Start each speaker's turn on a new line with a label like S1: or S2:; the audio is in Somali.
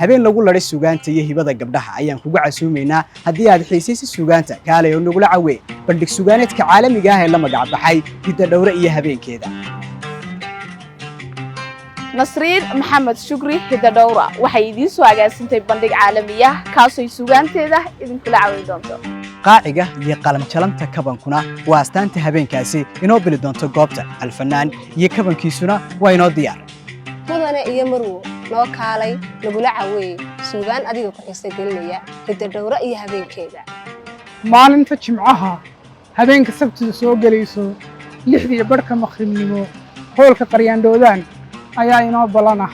S1: habeen lagu laray suugaanta iyo hibada gabdhaha ayaan kugu casuumaynaa haddii aad xiisaysid suugaanta kaalay oo nagula cawee bandhig suugaaneedka caalamiga ah ee la magac baxay hidda dhowre iyo habeenkeeda
S2: nasriin maxamed shukri hidda dhowra waxay idiin soo agaasintay bandhig caalami ah kaasoo suugaanteeda idinkula caweyn doonto
S1: qaaciga iyo qalam jalanta kabankuna waa astaanta habeenkaasi inoo bili doonto goobta alfanaan iyo kabankiisuna waa inoo diyaar
S3: mudane iyo marwo noo kaalay nagula caweey suugaan adiga ku xiisa gelinaya hidda dhowre iyo habeenkeeda
S4: maalinta jimcaha habeenka sabtida soo galayso 6:00 maqribnimo hoolka qaryaandhoodaan ayaa inoo balana